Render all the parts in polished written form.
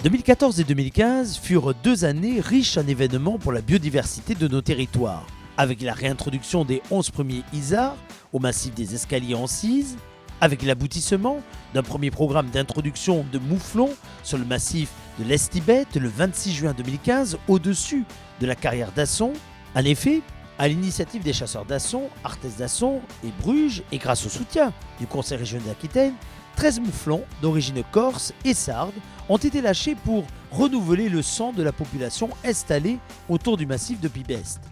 2014 et 2015 furent 2 années riches en événements pour la biodiversité de nos territoires, avec la réintroduction des 11 premiers isards au massif des Escaliers en Cise, avec l'aboutissement d'un premier programme d'introduction de mouflons sur le massif de l'Estibet le 26 juin 2015 au-dessus de la carrière d'Asson. En effet, à l'initiative des chasseurs d'Asson, Arthès d'Asson et Bruges, et grâce au soutien du Conseil régional d'Aquitaine, 13 mouflons d'origine corse et sarde ont été lâchés pour renouveler le sang de la population installée autour du massif de Pibeste.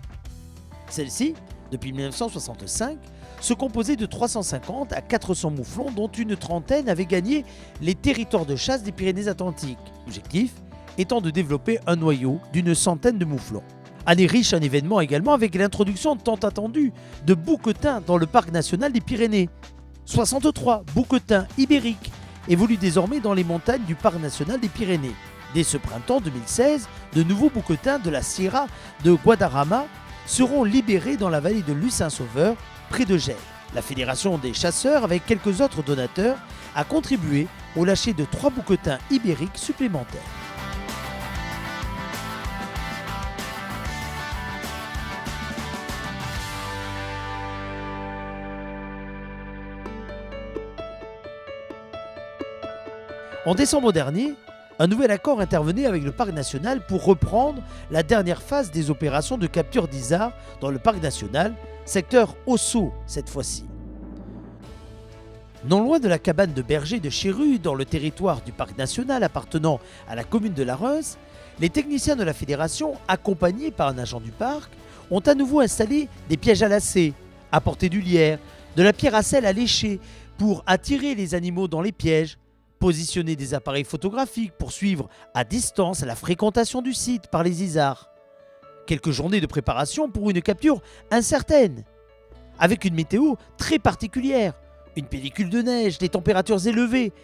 Celle-ci, depuis 1965, se composait de 350 à 400 mouflons dont une trentaine avaient gagné les territoires de chasse des Pyrénées-Atlantiques. L'objectif étant de développer un noyau d'une centaine de mouflons. Année riche en événements également avec l'introduction tant attendue de bouquetins dans le parc national des Pyrénées. 63 bouquetins ibériques évoluent désormais dans les montagnes du parc national des Pyrénées. Dès ce printemps 2016, de nouveaux bouquetins de la Sierra de Guadarrama seront libérés dans la vallée de Lucin-Sauveur, près de Gênes. La Fédération des chasseurs, avec quelques autres donateurs, a contribué au lâcher de 3 bouquetins ibériques supplémentaires. En décembre dernier, un nouvel accord intervenait avec le parc national pour reprendre la dernière phase des opérations de capture d'isards dans le parc national, secteur Ossau cette fois-ci. Non loin de la cabane de berger de Chéru, dans le territoire du parc national appartenant à la commune de La Reusse, les techniciens de la fédération, accompagnés par un agent du parc, ont à nouveau installé des pièges à lacets, apporté du lierre, de la pierre à sel à lécher pour attirer les animaux dans les pièges, positionner des appareils photographiques pour suivre à distance la fréquentation du site par les isards. Quelques journées de préparation pour une capture incertaine, avec une météo très particulière, une pellicule de neige, des températures élevées,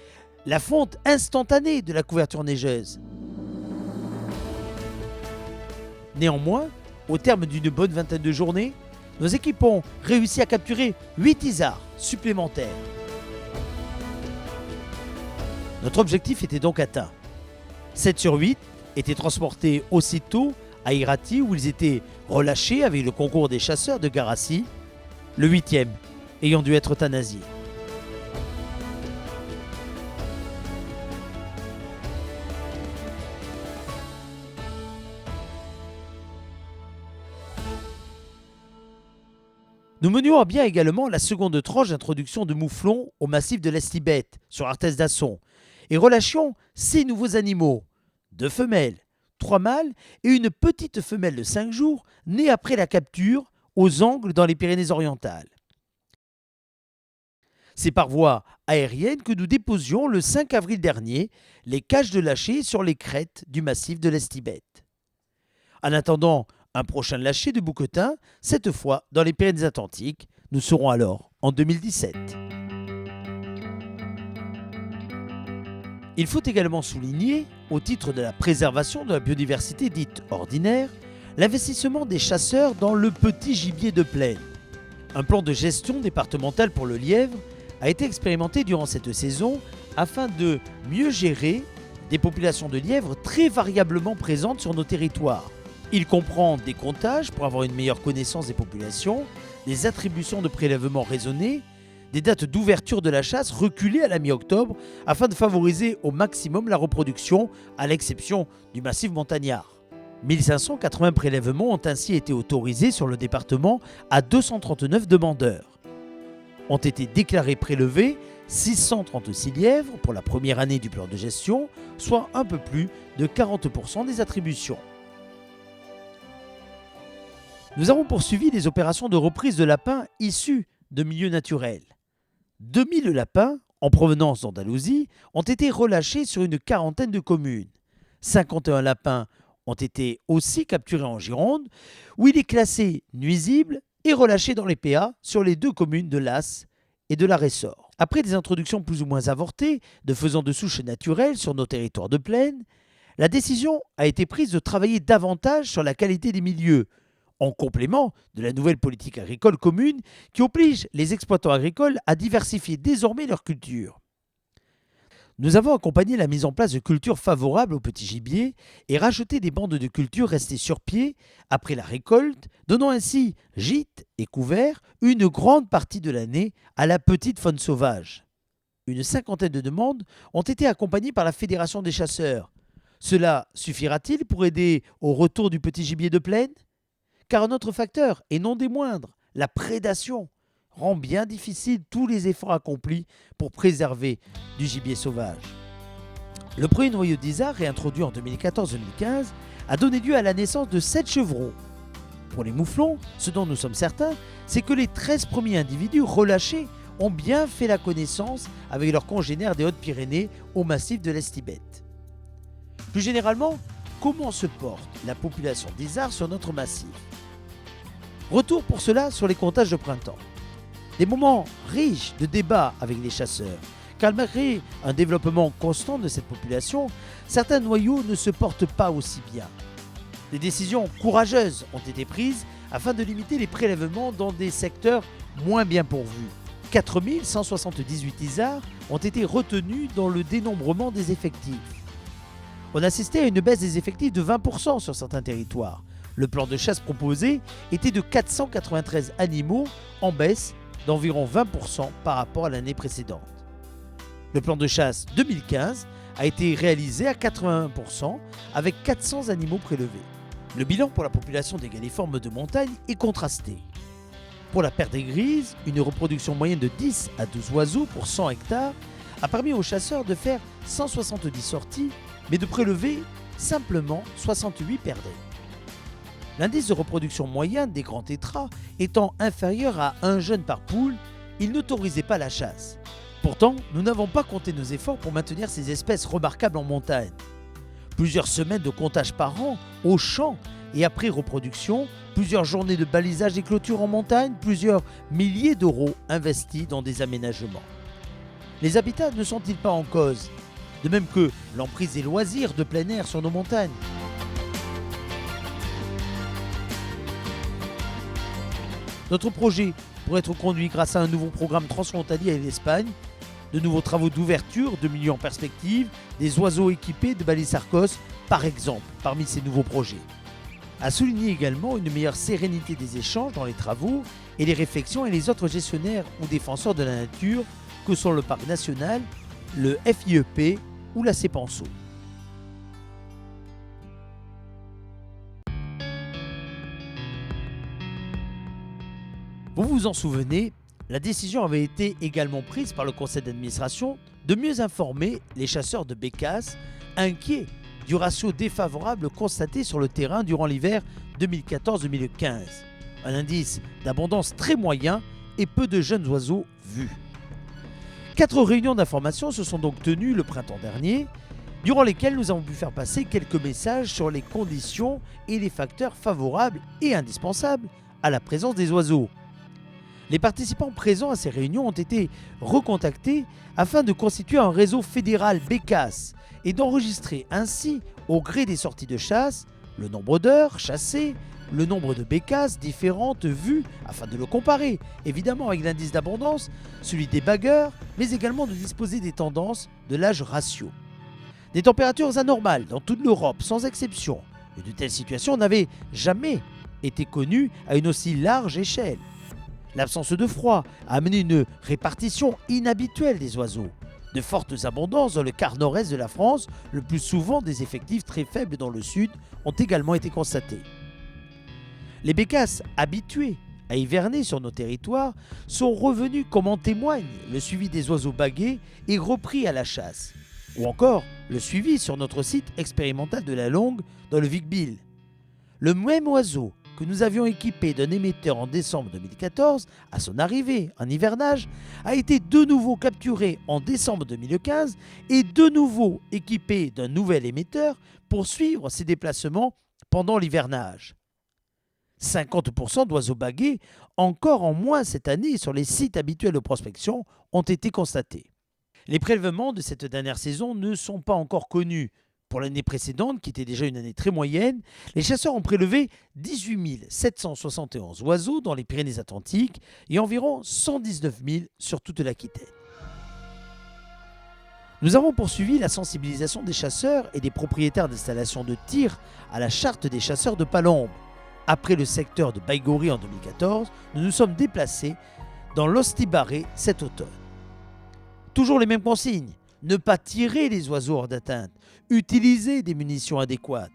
la fonte instantanée de la couverture neigeuse. Néanmoins, au terme d'une bonne vingtaine de journées, nos équipes ont réussi à capturer 8 isards supplémentaires. Notre objectif était donc atteint. 7 sur 8 étaient transportés aussitôt à Irati où ils étaient relâchés avec le concours des chasseurs de Garassi, le 8e ayant dû être euthanasié. Nous menions à bien également la seconde tranche d'introduction de mouflons au massif de l'Estibet sur Arthès d'Asson et relâchions 6 nouveaux animaux, 2 femelles, 3 mâles et une petite femelle de 5 jours née après la capture aux Angles dans les Pyrénées-Orientales. C'est par voie aérienne que nous déposions le 5 avril dernier les cages de lâcher sur les crêtes du massif de l'Estibet. En attendant un prochain lâcher de bouquetins, cette fois dans les Pyrénées-Atlantiques, nous serons alors en 2017. Il faut également souligner, au titre de la préservation de la biodiversité dite ordinaire, l'investissement des chasseurs dans le petit gibier de plaine. Un plan de gestion départemental pour le lièvre a été expérimenté durant cette saison afin de mieux gérer des populations de lièvres très variablement présentes sur nos territoires. Il comprend des comptages pour avoir une meilleure connaissance des populations, des attributions de prélèvements raisonnés, des dates d'ouverture de la chasse reculées à la mi-octobre afin de favoriser au maximum la reproduction, à l'exception du massif montagnard. 1580 prélèvements ont ainsi été autorisés sur le département à 239 demandeurs. Ont été déclarés prélevés 636 lièvres pour la première année du plan de gestion, soit un peu plus de 40% des attributions. Nous avons poursuivi les opérations de reprise de lapins issus de milieux naturels. 2000 lapins, en provenance d'Andalousie, ont été relâchés sur une quarantaine de communes. 51 lapins ont été aussi capturés en Gironde, où il est classé nuisible et relâché dans les PA sur les 2 communes de Las et de la Ressort. Après des introductions plus ou moins avortées de faisans de souche naturels sur nos territoires de plaine, la décision a été prise de travailler davantage sur la qualité des milieux, en complément de la nouvelle politique agricole commune qui oblige les exploitants agricoles à diversifier désormais leurs cultures. Nous avons accompagné la mise en place de cultures favorables au petit gibier et racheté des bandes de culture restées sur pied après la récolte, donnant ainsi gîte et couvert une grande partie de l'année à la petite faune sauvage. Une cinquantaine de demandes ont été accompagnées par la Fédération des chasseurs. Cela suffira-t-il pour aider au retour du petit gibier de plaine? Car un autre facteur, et non des moindres, la prédation, rend bien difficile tous les efforts accomplis pour préserver du gibier sauvage. Le premier noyau d'Isard, réintroduit en 2014-2015, a donné lieu à la naissance de 7 chevrons. Pour les mouflons, ce dont nous sommes certains, c'est que les 13 premiers individus relâchés ont bien fait la connaissance avec leurs congénères des Hautes-Pyrénées au massif de l'Estibet. Plus généralement, comment se porte la population d'Isard sur notre massif? Retour pour cela sur les comptages de printemps. Des moments riches de débats avec les chasseurs, car malgré un développement constant de cette population, certains noyaux ne se portent pas aussi bien. Des décisions courageuses ont été prises afin de limiter les prélèvements dans des secteurs moins bien pourvus. 4178 isards ont été retenus dans le dénombrement des effectifs. On assistait à une baisse des effectifs de 20% sur certains territoires. Le plan de chasse proposé était de 493 animaux, en baisse d'environ 20% par rapport à l'année précédente. Le plan de chasse 2015 a été réalisé à 81% avec 400 animaux prélevés. Le bilan pour la population des galliformes de montagne est contrasté. Pour la perdrix grise, une reproduction moyenne de 10 à 12 oiseaux pour 100 hectares a permis aux chasseurs de faire 170 sorties, mais de prélever simplement 68 perdrix. L'indice de reproduction moyen des grands tétras étant inférieur à un jeune par poule, il n'autorisait pas la chasse. Pourtant, nous n'avons pas compté nos efforts pour maintenir ces espèces remarquables en montagne. Plusieurs semaines de comptage par an, au champ et après reproduction, plusieurs journées de balisage et clôture en montagne, plusieurs milliers d'euros investis dans des aménagements. Les habitats ne sont-ils pas en cause? De même que l'emprise des loisirs de plein air sur nos montagnes. Notre projet pourrait être conduit grâce à un nouveau programme transfrontalier avec l'Espagne, de nouveaux travaux d'ouverture de milieux en perspective, des oiseaux équipés de balises Arcos, par exemple, parmi ces nouveaux projets. À souligner également une meilleure sérénité des échanges dans les travaux et les réflexions et les autres gestionnaires ou défenseurs de la nature que sont le Parc national, le FIEP ou la CEPANSO. Vous vous en souvenez, la décision avait été également prise par le conseil d'administration de mieux informer les chasseurs de bécasses inquiets du ratio défavorable constaté sur le terrain durant l'hiver 2014-2015. Un indice d'abondance très moyen et peu de jeunes oiseaux vus. 4 réunions d'information se sont donc tenues le printemps dernier, durant lesquelles nous avons pu faire passer quelques messages sur les conditions et les facteurs favorables et indispensables à la présence des oiseaux. Les participants présents à ces réunions ont été recontactés afin de constituer un réseau fédéral bécasse et d'enregistrer ainsi, au gré des sorties de chasse, le nombre d'heures chassées, le nombre de bécasses différentes vues afin de le comparer, évidemment avec l'indice d'abondance, celui des bagueurs, mais également de disposer des tendances de l'âge ratio. Des températures anormales dans toute l'Europe, sans exception. Et de telles situations n'avaient jamais été connues à une aussi large échelle. L'absence de froid a amené une répartition inhabituelle des oiseaux. De fortes abondances dans le quart nord-est de la France, le plus souvent des effectifs très faibles dans le sud, ont également été constatés. Les bécasses habituées à hiverner sur nos territoires sont revenus comme en témoigne le suivi des oiseaux baguets et repris à la chasse, ou encore le suivi sur notre site expérimental de la Longue dans le Vic-Bilh. Le même oiseau que nous avions équipé d'un émetteur en décembre 2014, à son arrivée en hivernage, a été de nouveau capturé en décembre 2015 et de nouveau équipé d'un nouvel émetteur pour suivre ses déplacements pendant l'hivernage. 50% d'oiseaux baguets, encore en moins cette année sur les sites habituels de prospection, ont été constatés. Les prélèvements de cette dernière saison ne sont pas encore connus. Pour l'année précédente, qui était déjà une année très moyenne, les chasseurs ont prélevé 18 771 oiseaux dans les Pyrénées-Atlantiques et environ 119 000 sur toute l'Aquitaine. Nous avons poursuivi la sensibilisation des chasseurs et des propriétaires d'installations de tir à la charte des chasseurs de Palombes. Après le secteur de Baïgori en 2014, nous nous sommes déplacés dans l'Ostibaré cet automne. Toujours les mêmes consignes, ne pas tirer les oiseaux hors d'atteinte, utiliser des munitions adéquates.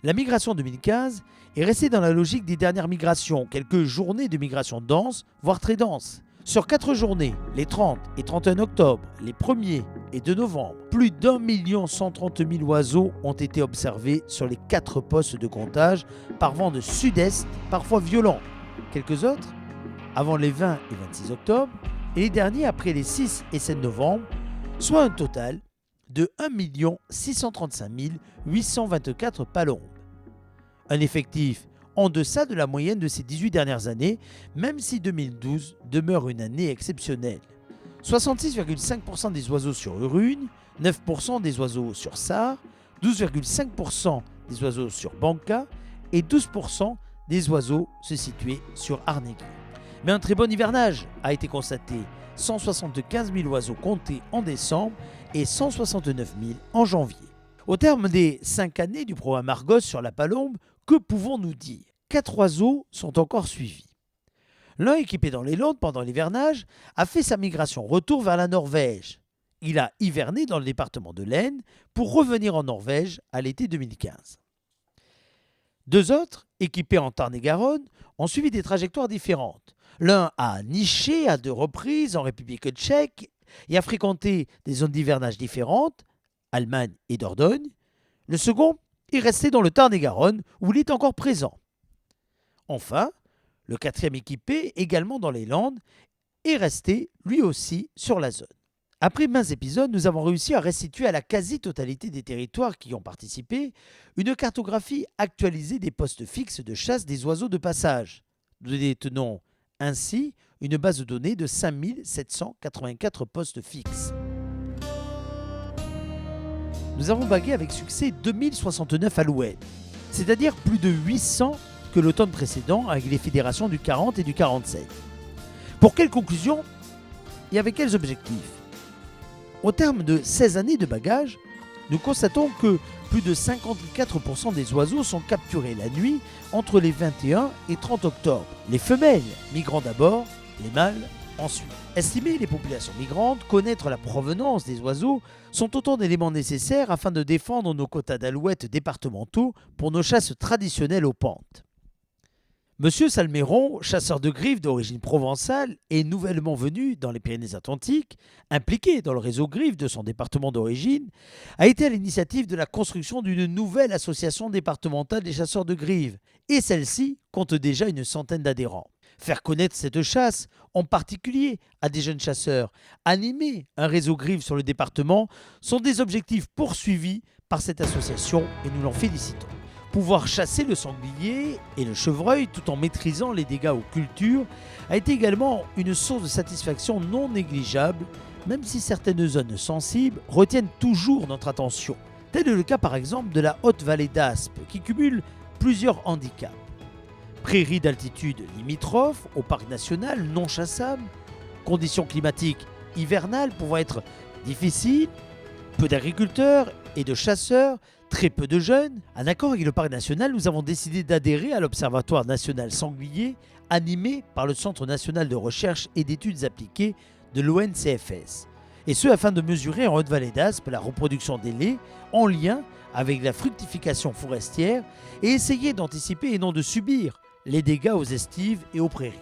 La migration 2015 est restée dans la logique des dernières migrations, quelques journées de migration dense, voire très dense. Sur 4 journées, les 30 et 31 octobre, les 1er et 2 novembre, plus d'1 130 000 oiseaux ont été observés sur les 4 postes de comptage par vent de sud-est, parfois violent. Quelques autres, avant les 20 et 26 octobre, et les derniers après les 6 et 7 novembre, soit un total de 1 635 824 palombes. Un effectif en deçà de la moyenne de ces 18 dernières années, même si 2012 demeure une année exceptionnelle. 66,5% des oiseaux sur Urugne, 9% des oiseaux sur Sarre, 12,5% des oiseaux sur Banca et 12% des oiseaux se situaient sur Arnegui. Mais un très bon hivernage a été constaté, 175 000 oiseaux comptés en décembre et 169 000 en janvier. Au terme des 5 années du programme Argos sur la palombe, que pouvons-nous dire? 4 oiseaux sont encore suivis. L'un, équipé dans les Landes pendant l'hivernage, a fait sa migration retour vers la Norvège. Il a hiverné dans le département de l'Aisne pour revenir en Norvège à l'été 2015. 2 autres, équipés en Tarn-et-Garonne, ont suivi des trajectoires différentes. L'un a niché à 2 reprises en République tchèque et a fréquenté des zones d'hivernage différentes, Allemagne et Dordogne. Le second est resté dans le Tarn-et-Garonne où il est encore présent. Enfin, le 4e équipé, également dans les Landes, est resté lui aussi sur la zone. Après maints épisodes, nous avons réussi à restituer à la quasi-totalité des territoires qui y ont participé une cartographie actualisée des postes fixes de chasse des oiseaux de passage. Nous détenons ainsi une base de données de 5 784 postes fixes. Nous avons bagué avec succès 2069 alouettes, c'est-à-dire plus de 800 que l'automne précédent avec les fédérations du 40 et du 47. Pour quelles conclusions et avec quels objectifs? Au terme de 16 années de bagage, nous constatons que plus de 54% des oiseaux sont capturés la nuit entre les 21 et 30 octobre. Les femelles migrant d'abord, les mâles ensuite. Estimer les populations migrantes, connaître la provenance des oiseaux sont autant d'éléments nécessaires afin de défendre nos quotas d'alouettes départementaux pour nos chasses traditionnelles aux pentes. Monsieur Salméron, chasseur de griffes d'origine provençale et nouvellement venu dans les Pyrénées-Atlantiques, impliqué dans le réseau griffes de son département d'origine, a été à l'initiative de la construction d'une nouvelle association départementale des chasseurs de griffes, et celle-ci compte déjà une centaine d'adhérents. Faire connaître cette chasse, en particulier à des jeunes chasseurs, animer un réseau griffes sur le département, sont des objectifs poursuivis par cette association et nous l'en félicitons. Pouvoir chasser le sanglier et le chevreuil tout en maîtrisant les dégâts aux cultures a été également une source de satisfaction non négligeable, même si certaines zones sensibles retiennent toujours notre attention. Tel est le cas par exemple de la haute vallée d'Aspe qui cumule plusieurs handicaps. Prairies d'altitude limitrophes au parc national non chassables, conditions climatiques hivernales pouvant être difficiles, peu d'agriculteurs et de chasseurs, très peu de jeunes. En accord avec le parc national, nous avons décidé d'adhérer à l'Observatoire national sanglier animé par le Centre national de recherche et d'études appliquées de l'ONCFS. Et ce afin de mesurer en Haute-Vallée d'Aspe la reproduction des laits en lien avec la fructification forestière et essayer d'anticiper et non de subir les dégâts aux estives et aux prairies.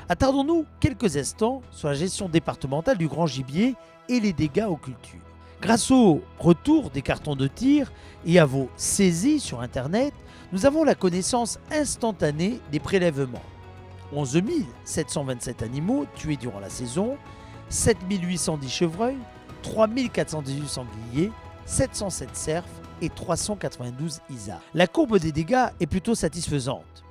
Attardons-nous quelques instants sur la gestion départementale du grand gibier et les dégâts aux cultures. Grâce au retour des cartons de tir et à vos saisies sur Internet, nous avons la connaissance instantanée des prélèvements. 11 727 animaux tués durant la saison, 7 810 chevreuils, 3 418 sangliers, 707 cerfs et 392 isards. La courbe des dégâts est plutôt satisfaisante.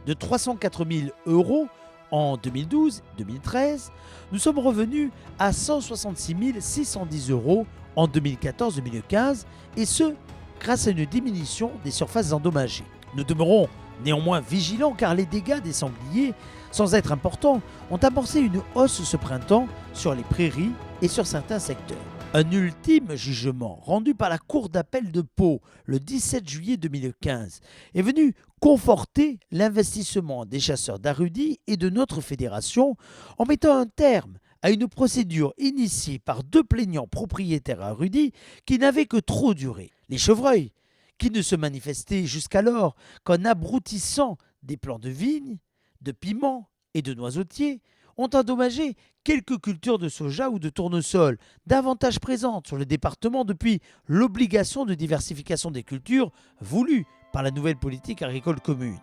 De 304 000 € en 2012-2013, nous sommes revenus à 166 610 € en 2014-2015, et ce, grâce à une diminution des surfaces endommagées. Nous demeurons néanmoins vigilants car les dégâts des sangliers, sans être importants, ont amorcé une hausse ce printemps sur les prairies et sur certains secteurs. Un ultime jugement rendu par la Cour d'appel de Pau le 17 juillet 2015 est venu conforter l'investissement des chasseurs d'Arrudy et de notre fédération en mettant un terme à une procédure initiée par 2 plaignants propriétaires à Arrudy qui n'avaient que trop duré. Les chevreuils, qui ne se manifestaient jusqu'alors qu'en abrutissant des plants de vignes, de piments et de noisetiers, ont endommagé quelques cultures de soja ou de tournesol, davantage présentes sur le département depuis l'obligation de diversification des cultures voulue par la nouvelle politique agricole commune.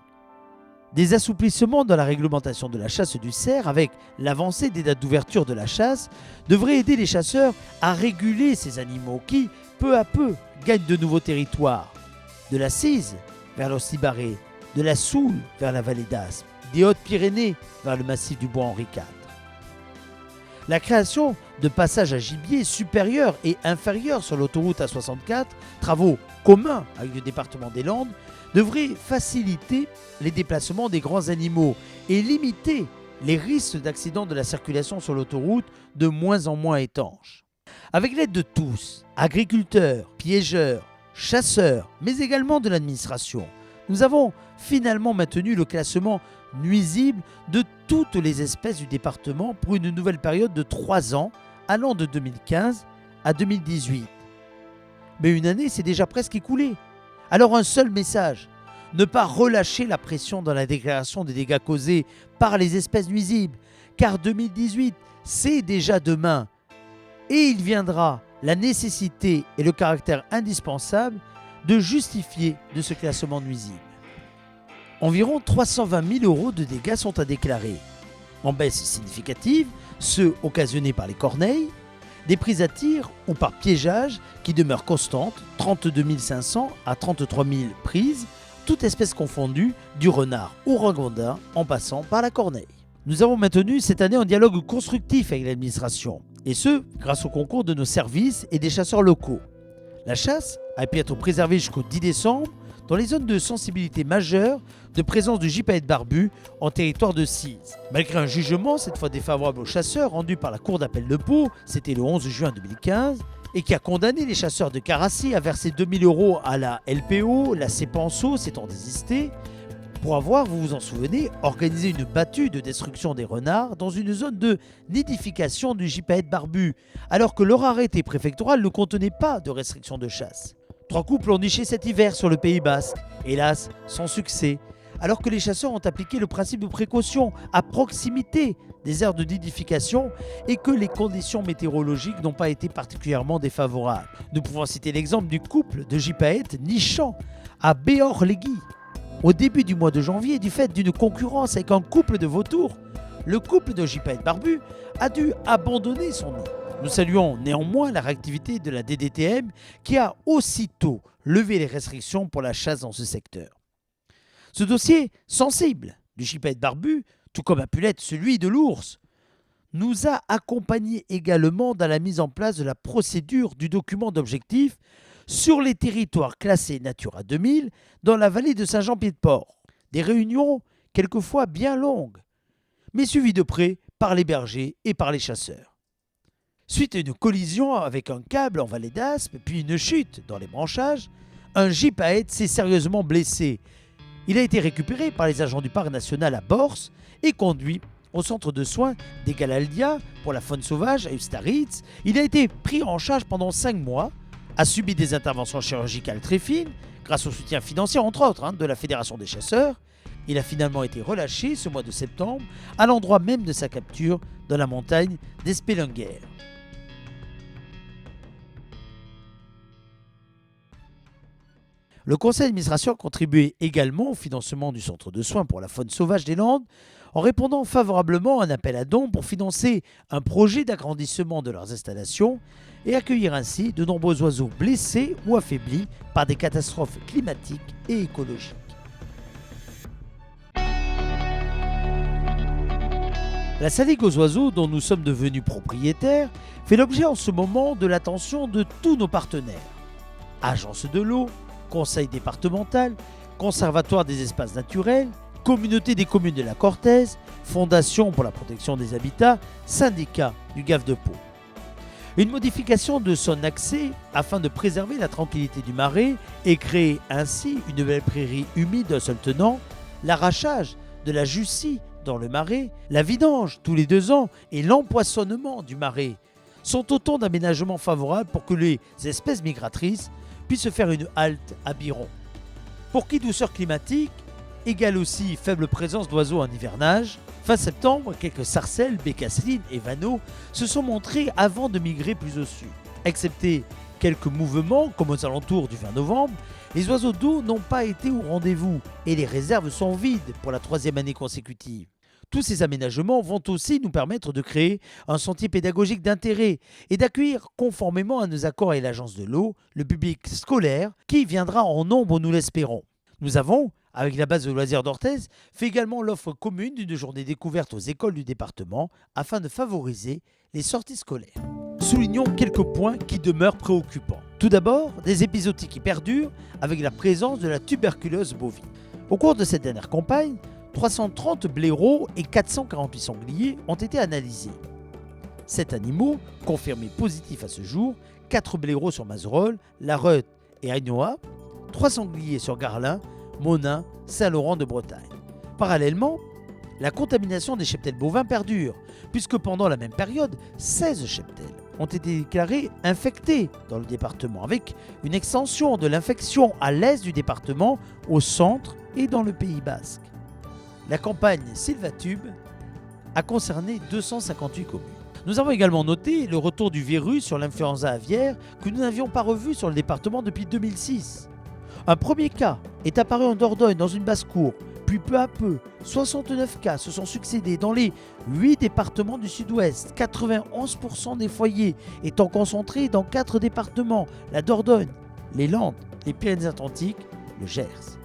Des assouplissements dans la réglementation de la chasse du cerf avec l'avancée des dates d'ouverture de la chasse devraient aider les chasseurs à réguler ces animaux qui, peu à peu, gagnent de nouveaux territoires. De la Cise vers l'Ostibaré, de la Soule vers la vallée d'Aspe, des Hautes-Pyrénées vers le massif du Bois Henri IV. La création de passages à gibier supérieurs et inférieurs sur l'autoroute A64, travaux communs avec le département des Landes, devrait faciliter les déplacements des grands animaux et limiter les risques d'accidents de la circulation sur l'autoroute de moins en moins étanches. Avec l'aide de tous, agriculteurs, piégeurs, chasseurs, mais également de l'administration, nous avons finalement maintenu le classement nuisible de toutes les espèces du département pour une nouvelle période de 3 ans, allant de 2015 à 2018. Mais une année s'est déjà presque écoulée. Alors un seul message, ne pas relâcher la pression dans la déclaration des dégâts causés par les espèces nuisibles, car 2018, c'est déjà demain. Et il viendra la nécessité et le caractère indispensable de justifier de ce classement nuisible. Environ 320 000 € de dégâts sont à déclarer. En baisse significative, ceux occasionnés par les corneilles, des prises à tir ou par piégeage qui demeurent constantes, 32 500 à 33 000 prises, toutes espèces confondues, du renard au ragondin en passant par la corneille. Nous avons maintenu cette année un dialogue constructif avec l'administration, et ce, grâce au concours de nos services et des chasseurs locaux. La chasse a pu être préservée jusqu'au 10 décembre dans les zones de sensibilité majeure de présence du gypaète barbu en territoire de Cise. Malgré un jugement, cette fois défavorable aux chasseurs, rendu par la Cour d'appel de Pau, c'était le 11 juin 2015, et qui a condamné les chasseurs de Carassy à verser 2 000 € à la LPO, la CEPANSO s'étant désistée, pour avoir, vous vous en souvenez, organisé une battue de destruction des renards dans une zone de nidification du gypaète barbu, alors que leur arrêté préfectoral ne contenait pas de restriction de chasse. 3 couples ont niché cet hiver sur le Pays Basque, hélas sans succès, alors que les chasseurs ont appliqué le principe de précaution à proximité des aires de nidification et que les conditions météorologiques n'ont pas été particulièrement défavorables. Nous pouvons citer l'exemple du couple de gypaètes nichant à Béor-Léguy. Au début du mois de janvier, du fait d'une concurrence avec un couple de vautours, le couple de gypaètes barbus a dû abandonner son nid. Nous saluons néanmoins la réactivité de la DDTM qui a aussitôt levé les restrictions pour la chasse dans ce secteur. Ce dossier sensible du gypaète barbu, tout comme a pu l'être celui de l'ours, nous a accompagnés également dans la mise en place de la procédure du document d'objectif sur les territoires classés Natura 2000 dans la vallée de Saint-Jean-Pied-de-Port. Des réunions quelquefois bien longues, mais suivies de près par les bergers et par les chasseurs. Suite à une collision avec un câble en vallée d'Aspe, puis une chute dans les branchages, un gypaète s'est sérieusement blessé. Il a été récupéré par les agents du parc national à Borst et conduit au centre de soins des Galaldia pour la faune sauvage à Ustaritz. Il a été pris en charge pendant 5 mois, a subi des interventions chirurgicales très fines, grâce au soutien financier entre autres de la Fédération des chasseurs. Il a finalement été relâché ce mois de septembre à l'endroit même de sa capture dans la montagne d'Espelunguer. Le conseil d'administration a contribué également au financement du centre de soins pour la faune sauvage des Landes en répondant favorablement à un appel à dons pour financer un projet d'agrandissement de leurs installations et accueillir ainsi de nombreux oiseaux blessés ou affaiblis par des catastrophes climatiques et écologiques. La saligue aux oiseaux dont nous sommes devenus propriétaires fait l'objet en ce moment de l'attention de tous nos partenaires. Agences de l'eau, Conseil départemental, Conservatoire des espaces naturels, Communauté des communes de la Cortèze, Fondation pour la protection des habitats, Syndicat du Gave de Pau. Une modification de son accès afin de préserver la tranquillité du marais et créer ainsi une nouvelle prairie humide d'un seul tenant, l'arrachage de la Jussie dans le marais, la vidange tous les 2 ans et l'empoisonnement du marais sont autant d'aménagements favorables pour que les espèces migratrices puissent faire une halte à Biron. Pour qui douceur climatique égale aussi faible présence d'oiseaux en hivernage, fin septembre, quelques sarcelles, bécasselines et vanneaux se sont montrés avant de migrer plus au sud. Excepté quelques mouvements, comme aux alentours du 20 novembre, les oiseaux d'eau n'ont pas été au rendez-vous et les réserves sont vides pour la 3e année consécutive. Tous ces aménagements vont aussi nous permettre de créer un sentier pédagogique d'intérêt et d'accueillir, conformément à nos accords avec l'Agence de l'eau, le public scolaire qui viendra en nombre, nous l'espérons. Nous avons, avec la base de loisirs d'Orthez, fait également l'offre commune d'une journée découverte aux écoles du département afin de favoriser les sorties scolaires. Soulignons quelques points qui demeurent préoccupants. Tout d'abord, des épizooties qui perdurent avec la présence de la tuberculose bovine. Au cours de cette dernière campagne, 330 blaireaux et 448 sangliers ont été analysés. 7 animaux confirmés positifs à ce jour, 4 blaireaux sur Mazerolles, La Reute et Agnoa, 3 sangliers sur Garlin, Monin, Saint-Laurent de Bretagne. Parallèlement, la contamination des cheptels bovins perdure, puisque pendant la même période, 16 cheptels ont été déclarés infectés dans le département, avec une extension de l'infection à l'est du département, au centre et dans le Pays basque. La campagne Sylvatube a concerné 258 communes. Nous avons également noté le retour du virus sur l'influenza aviaire que nous n'avions pas revu sur le département depuis 2006. Un premier cas est apparu en Dordogne dans une basse-cour, puis peu à peu, 69 cas se sont succédés dans les 8 départements du sud-ouest, 91% des foyers étant concentrés dans 4 départements, la Dordogne, les Landes, les Pyrénées-Atlantiques, le Gers.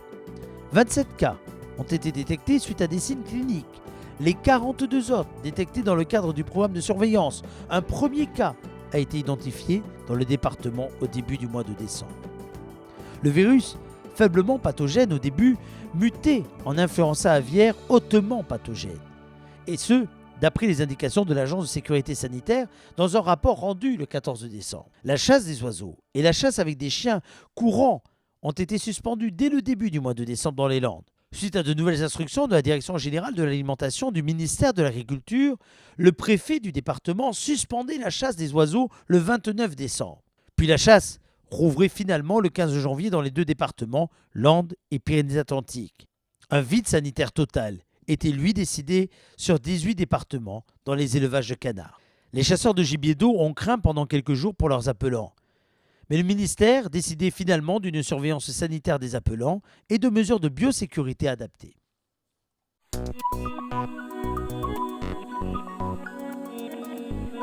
27 cas ont été détectés suite à des signes cliniques. Les 42 autres détectés dans le cadre du programme de surveillance. Un premier cas a été identifié dans le département au début du mois de décembre. Le virus, faiblement pathogène au début, mutait en influenza aviaire hautement pathogène. Et ce, d'après les indications de l'Agence de sécurité sanitaire dans un rapport rendu le 14 décembre. La chasse des oiseaux et la chasse avec des chiens courants ont été suspendues dès le début du mois de décembre dans les Landes. Suite à de nouvelles instructions de la Direction générale de l'alimentation du ministère de l'Agriculture, le préfet du département suspendait la chasse des oiseaux le 29 décembre. Puis la chasse rouvrait finalement le 15 janvier dans les 2 départements, Landes et Pyrénées-Atlantiques. Un vide sanitaire total était lui décidé sur 18 départements dans les élevages de canards. Les chasseurs de gibier d'eau ont craint pendant quelques jours pour leurs appelants. Mais le ministère décidait finalement d'une surveillance sanitaire des appelants et de mesures de biosécurité adaptées.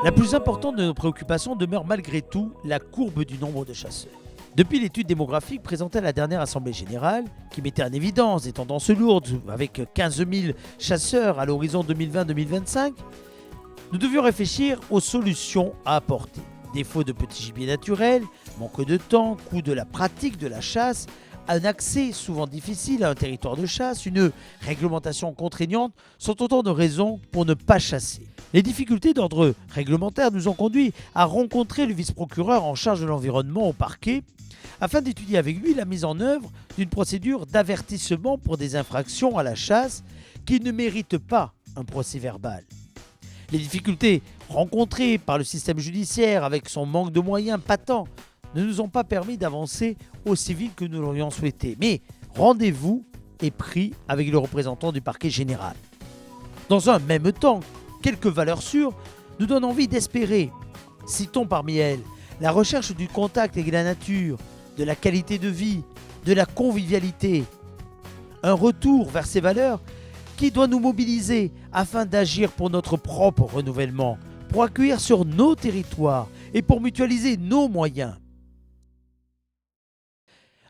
La plus importante de nos préoccupations demeure malgré tout la courbe du nombre de chasseurs. Depuis l'étude démographique présentée à la dernière Assemblée générale, qui mettait en évidence des tendances lourdes avec 15 000 chasseurs à l'horizon 2020-2025, nous devions réfléchir aux solutions à apporter. Défaut de petits gibiers naturels, manque de temps, coût de la pratique de la chasse, un accès souvent difficile à un territoire de chasse, une réglementation contraignante sont autant de raisons pour ne pas chasser. Les difficultés d'ordre réglementaire nous ont conduit à rencontrer le vice-procureur en charge de l'environnement au parquet afin d'étudier avec lui la mise en œuvre d'une procédure d'avertissement pour des infractions à la chasse qui ne méritent pas un procès verbal. Les difficultés rencontrées par le système judiciaire avec son manque de moyens patents ne nous ont pas permis d'avancer aussi vite que nous l'aurions souhaité. Mais rendez-vous est pris avec le représentant du parquet général. Dans un même temps, quelques valeurs sûres nous donnent envie d'espérer. Citons parmi elles la recherche du contact avec la nature, de la qualité de vie, de la convivialité. Un retour vers ces valeurs qui doit nous mobiliser afin d'agir pour notre propre renouvellement, pour accueillir sur nos territoires et pour mutualiser nos moyens.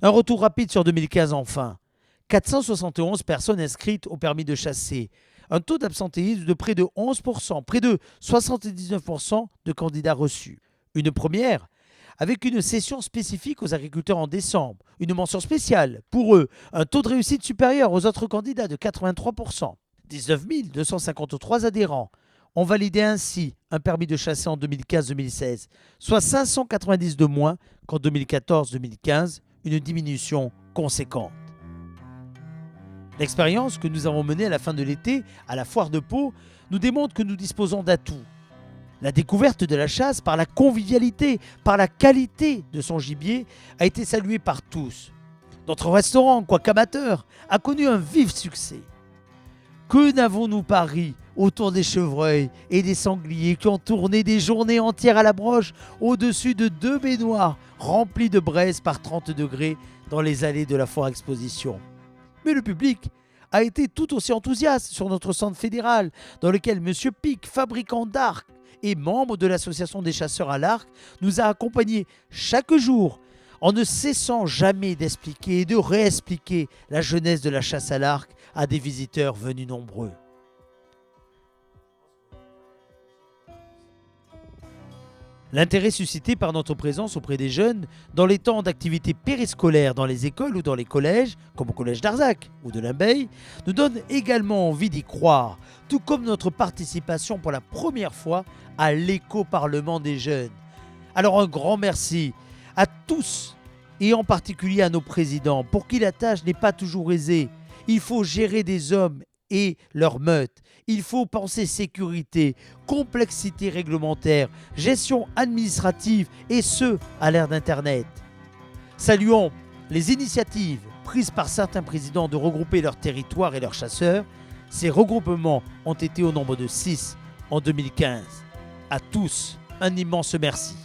Un retour rapide sur 2015 enfin. 471 personnes inscrites au permis de chasser. Un taux d'absentéisme de près de 11%, près de 79% de candidats reçus. Une première, avec une session spécifique aux agriculteurs en décembre, une mention spéciale pour eux, un taux de réussite supérieur aux autres candidats de 83%. 19 253 adhérents ont validé ainsi un permis de chasser en 2015-2016, soit 590 de moins qu'en 2014-2015, une diminution conséquente. L'expérience que nous avons menée à la fin de l'été à la foire de Pau nous démontre que nous disposons d'atouts. La découverte de la chasse par la convivialité, par la qualité de son gibier a été saluée par tous. Notre restaurant, quoique amateur, a connu un vif succès. Que n'avons-nous pas ri autour des chevreuils et des sangliers qui ont tourné des journées entières à la broche au-dessus de 2 baignoires remplies de braise par 30 degrés dans les allées de la foire exposition. Mais le public a été tout aussi enthousiaste sur notre centre fédéral dans lequel M. Pic, fabricant d'arcs et membre de l'association des chasseurs à l'arc, nous a accompagnés chaque jour en ne cessant jamais d'expliquer et de réexpliquer la jeunesse de la chasse à l'arc à des visiteurs venus nombreux. L'intérêt suscité par notre présence auprès des jeunes dans les temps d'activité périscolaire dans les écoles ou dans les collèges, comme au collège d'Arzac ou de Limbeil, nous donne également envie d'y croire, tout comme notre participation pour la première fois à l'éco-parlement des jeunes. Alors un grand merci à tous et en particulier à nos présidents pour qui la tâche n'est pas toujours aisée. Il faut gérer des hommes et leur meute. Il faut penser sécurité, complexité réglementaire, gestion administrative et ce, à l'ère d'Internet. Saluons les initiatives prises par certains présidents de regrouper leur territoire et leurs chasseurs. Ces regroupements ont été au nombre de 6 en 2015. À tous, un immense merci.